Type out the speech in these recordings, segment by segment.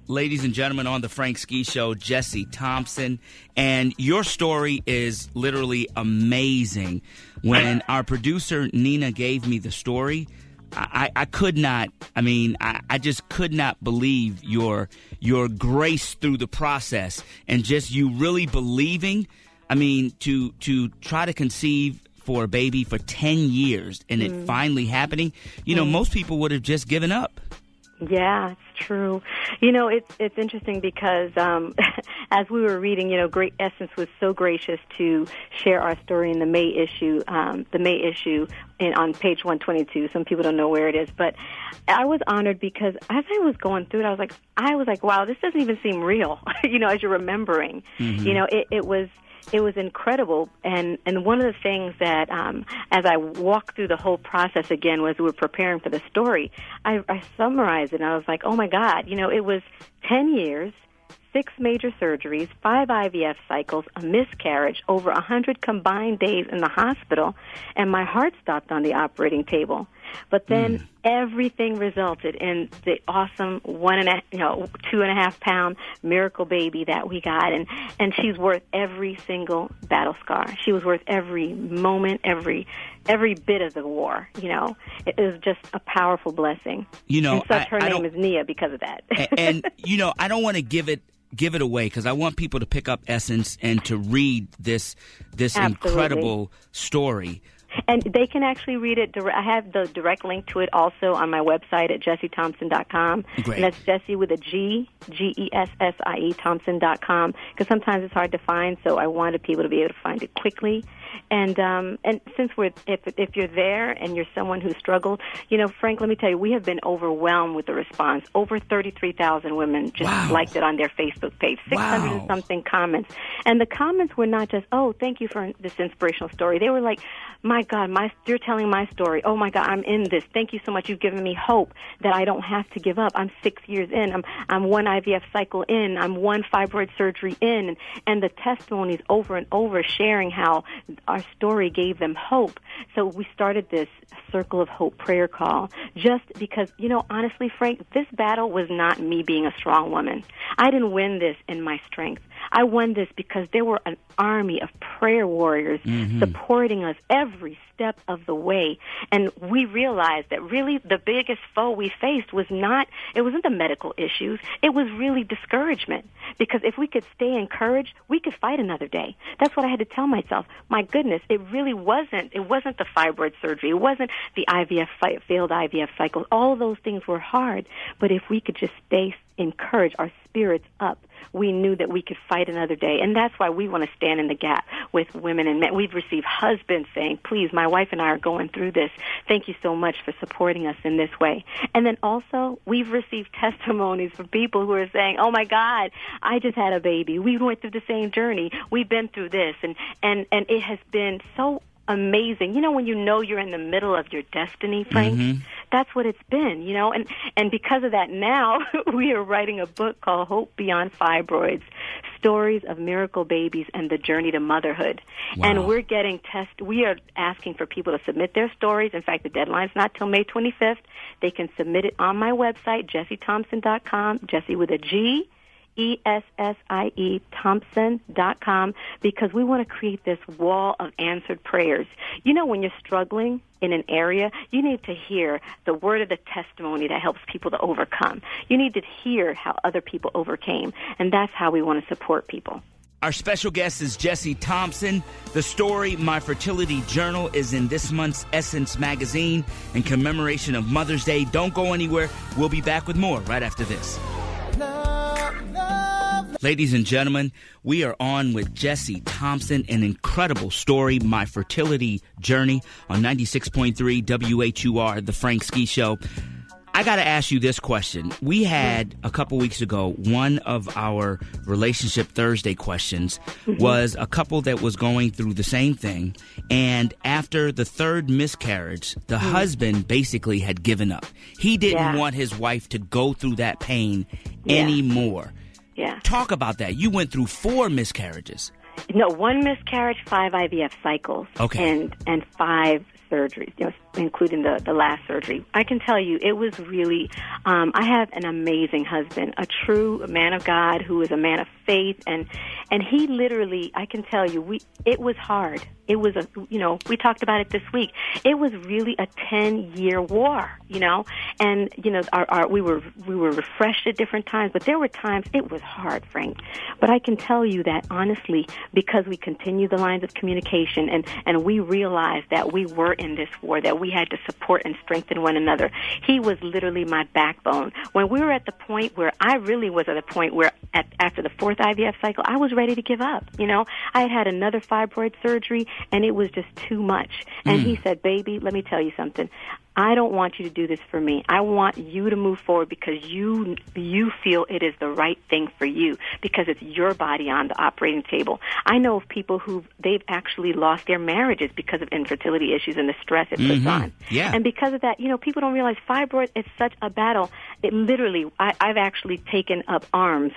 Ladies and gentlemen, on the Frank Ski Show, Gessie Thompson. And your story is literally amazing. When our producer, Nina, gave me the story, I could not, I just could not believe your grace through the process and just you really believing, to try to conceive for a baby for 10 years and it finally happening. Most people would have just given up. Yeah, it's true. It's interesting because as we were reading, Great Essence was so gracious to share our story in the May issue on page 122. Some people don't know where it is, but I was honored because as I was going through it, I was like, wow, this doesn't even seem real. As you're remembering, it was incredible. And one of the things that, as I walked through the whole process again, was we were preparing for the story, I summarized it and I was like, oh my God, it was 10 years, 6 major surgeries, 5 IVF cycles, a miscarriage, over 100 combined days in the hospital, and my heart stopped on the operating table. But then everything resulted in the awesome 2.5 pound miracle baby that we got, and she's worth every single battle scar. She was worth every moment, every bit of the war. It was just a powerful blessing. Her name is Nia because of that. and I don't want to give it away because I want people to pick up Essence and to read this incredible story. And they can actually read it. I have the direct link to it also on my website at GessieThompson.com. Great. And that's Gessie with a G, Gessie, Thompson.com, because sometimes it's hard to find, so I wanted people to be able to find it quickly. And since if you're there and you're someone who struggled, Frank, let me tell you, we have been overwhelmed with the response. Over 33,000 women just liked it on their Facebook page, 600 and something comments. And the comments were not just, oh, thank you for this inspirational story. They were like, my God, you're telling my story. Oh, my God, I'm in this. Thank you so much. You've given me hope that I don't have to give up. I'm 6 years in. I'm 1 IVF cycle in. I'm 1 fibroid surgery in. And the testimonies over and over sharing how our story gave them hope. So we started this Circle of Hope prayer call just because, honestly, Frank, this battle was not me being a strong woman. I didn't win this in my strength. I won this because there were an army of prayer warriors supporting us every step of the way. And we realized that really the biggest foe we faced wasn't the medical issues. It was really discouragement. Because if we could stay encouraged, we could fight another day. That's what I had to tell myself. My goodness, it wasn't the fibroid surgery. It wasn't the failed IVF cycles. All of those things were hard. But if we could just stay encouraged, our spirits up, we knew that we could fight another day. And that's why we want to stand in the gap with women and men. We've received husbands saying, please, my wife and I are going through this. Thank you so much for supporting us in this way. And then also, we've received testimonies from people who are saying, oh my God, I just had a baby. We went through the same journey. We've been through this. And it has been so amazing. When you're in the middle of your destiny, Frank, that's what it's been, and because of that now, we are writing a book called Hope Beyond Fibroids, Stories of Miracle Babies and the Journey to Motherhood. Wow. And we're getting we are asking for people to submit their stories. In fact, the deadline's not till May 25th. They can submit it on my website, GessieThompson.com, Gessie with a G, ESSIE Thompson.com, because we want to create this wall of answered prayers. When you're struggling in an area, you need to hear the word of the testimony that helps people to overcome. You need to hear how other people overcame, and that's how we want to support people. Our special guest is Gessie Thompson. The story, My Fertility Journal, is in this month's Essence magazine in commemoration of Mother's Day. Don't go anywhere. We'll be back with more right after this. Ladies and gentlemen, we are on with Gessie Thompson, an incredible story, My Fertility Journey, on 96.3 WHUR, The Frank Ski Show. I got to ask you this question. We had a couple weeks ago, one of our Relationship Thursday questions was a couple that was going through the same thing. And after the third miscarriage, the husband basically had given up. He didn't want his wife to go through that pain anymore. Yeah. Talk about that. You went through 4 miscarriages. No, 1 miscarriage, 5 IVF cycles, and 5 surgeries. including the last surgery. I can tell you it was really, I have an amazing husband, a true man of God who is a man of faith, and he literally, I can tell you, it was hard. It was we talked about it this week. It was really a 10-year war, and we were refreshed at different times, but there were times it was hard, Frank. But I can tell you that honestly, because we continued the lines of communication and we realized that we were in this war, that we had to support and strengthen one another. He was literally my backbone. When we were at the point where I really was at a point where after the fourth IVF cycle, I was ready to give up. I had another fibroid surgery, and it was just too much. And he said, baby, let me tell you something. I don't want you to do this for me. I want you to move forward because you feel it is the right thing for you, because it's your body on the operating table. I know of people they've actually lost their marriages because of infertility issues and the stress it puts on. Yeah. And because of that, people don't realize fibroids is such a battle. It literally, I've actually taken up arms,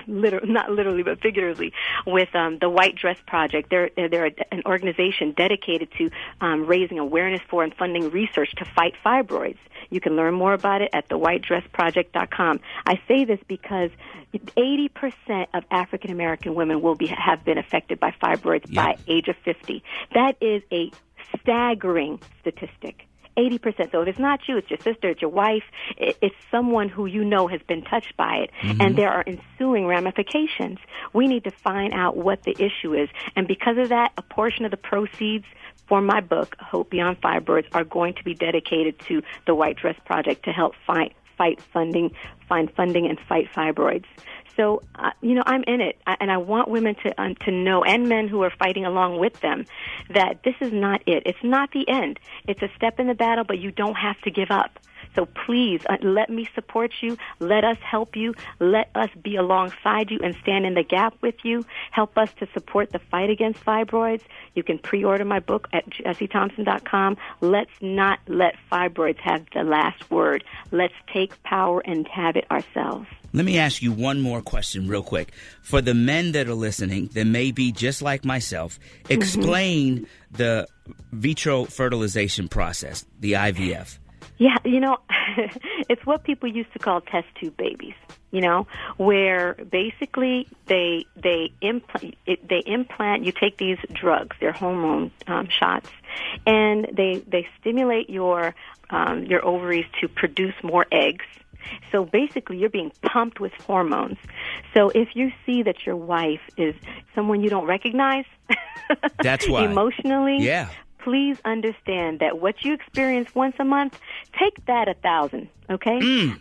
not literally but figuratively, with the White Dress Project. They're an organization dedicated to raising awareness for and funding research to fight fibroids. You can learn more about it at thewhitedressproject.com. I say this because 80% of African American women have been affected by fibroids by age of 50. That is a staggering statistic. 80%. So if it's not you, it's your sister, it's your wife, it's someone who has been touched by it, and there are ensuing ramifications. We need to find out what the issue is, and because of that, a portion of the proceeds for my book, Hope Beyond Fibroids, are going to be dedicated to the White Dress Project to help find funding and fight fibroids. So, I'm in it, and I want women to know, and men who are fighting along with them, that this is not it. It's not the end. It's a step in the battle, but you don't have to give up. So please, let me support you. Let us help you. Let us be alongside you and stand in the gap with you. Help us to support the fight against fibroids. You can pre-order my book at GessieThompson.com. Let's not let fibroids have the last word. Let's take power and have it ourselves. Let me ask you one more question real quick. For the men that are listening, that may be just like myself, explain the vitro fertilization process, the IVF. Yeah, it's what people used to call test tube babies, where basically they implant, you take these drugs, they're hormone shots, and they stimulate your ovaries to produce more eggs. So basically, you're being pumped with hormones. So if you see that your wife is someone you don't recognize, that's why emotionally, please understand that what you experience once a month, take that 1,000, okay?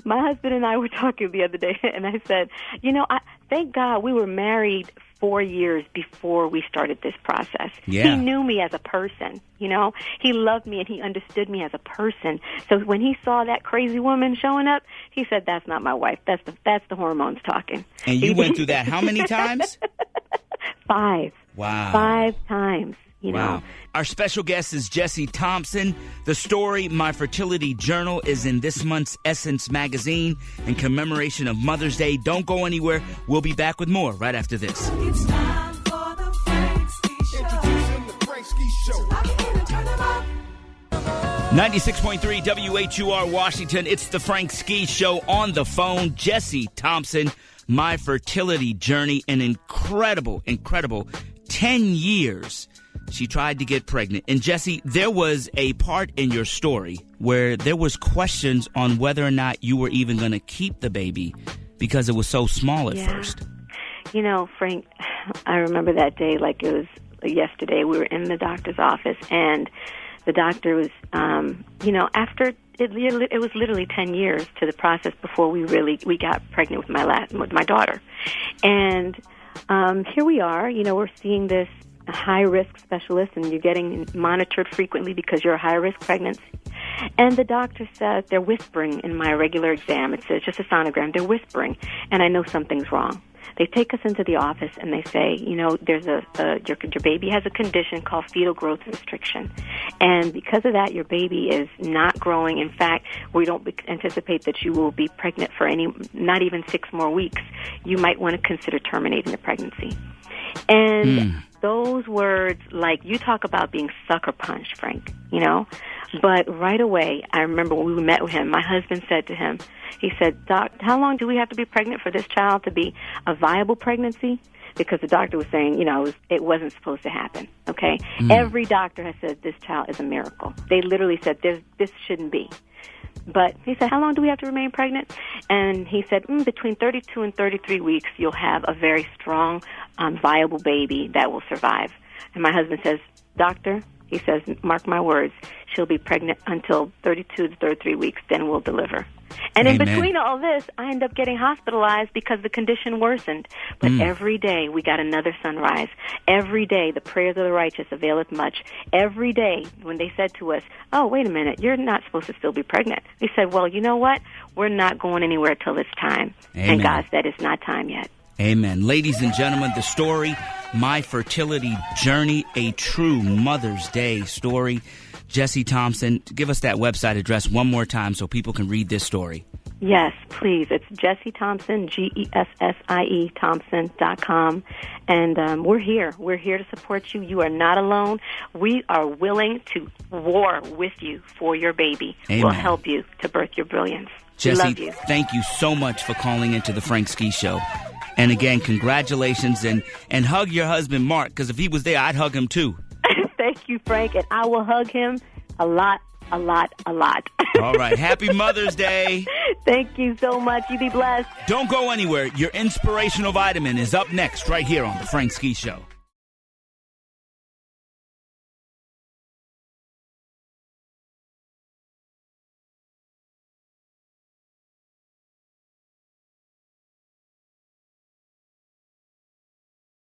My husband and I were talking the other day, and I said, thank God we were married 4 years before we started this process. Yeah. He knew me as a person, He loved me and he understood me as a person. So when he saw that crazy woman showing up, he said, that's not my wife. That's the hormones talking. And you went through that how many times? 5. Wow. 5 times. Wow. Our special guest is Gessie Thompson. The story, My Fertility Journal, is in this month's Essence magazine in commemoration of Mother's Day. Don't go anywhere. We'll be back with more right after this. It's time for the Frank Ski Show. Introducing the Frank Ski Show. 96.3 WHUR Washington. It's the Frank Ski Show. On the phone, Gessie Thompson, My Fertility Journey, an incredible 10 years she tried to get pregnant. And Gessie, there was a part in your story where there was questions on whether or not you were even going to keep the baby because it was so small at first. Frank, I remember that day like it was yesterday. We were in the doctor's office, and the doctor was, after it was literally 10 years to the process before we got pregnant with my daughter. And here we are, we're seeing this high-risk specialist, and you're getting monitored frequently because you're a high-risk pregnancy. And the doctor says they're whispering in my regular exam. It's just a sonogram. They're whispering, and I know something's wrong. They take us into the office and they say, there's your baby has a condition called fetal growth restriction, and because of that, your baby is not growing. In fact, we don't anticipate that you will be pregnant for not even 6 more weeks. You might want to consider terminating the pregnancy. And those words, like, you talk about being sucker punched, Frank, But right away, I remember when we met with him, my husband said to him, he said, Doc, how long do we have to be pregnant for this child to be a viable pregnancy? Because the doctor was saying, it wasn't supposed to happen, okay? Every doctor has said this child is a miracle. They literally said this shouldn't be. But he said, how long do we have to remain pregnant? And he said, between 32 and 33 weeks, you'll have a very strong, viable baby that will survive. And my husband says, Doctor, he says, mark my words, she'll be pregnant until 32 to 33 weeks, then we'll deliver. And in between all this, I ended up getting hospitalized because the condition worsened. But every day we got another sunrise. Every day the prayers of the righteous availeth much. Every day when they said to us, oh, wait a minute, you're not supposed to still be pregnant. We said, well, you know what? We're not going anywhere till it's time. Amen. And God said it's not time yet. Amen. Ladies and gentlemen, the story, My Fertility Journey, a true Mother's Day story. Gessie Thompson, give us that website address one more time so people can read this story. Yes, please. It's Gessie Thompson, Gessie Thompson.com. And we're here. We're here to support you. You are not alone. We are willing to war with you for your baby. Amen. We'll help you to birth your brilliance. Gessie, love you. Thank you so much for calling into the Frank Ski Show. And again, congratulations, and hug your husband, Mark, because if he was there, I'd hug him too. Thank you, Frank, and I will hug him a lot. All right. Happy Mother's Day. Thank you so much. You be blessed. Don't go anywhere. Your inspirational vitamin is up next right here on The Frank Ski Show.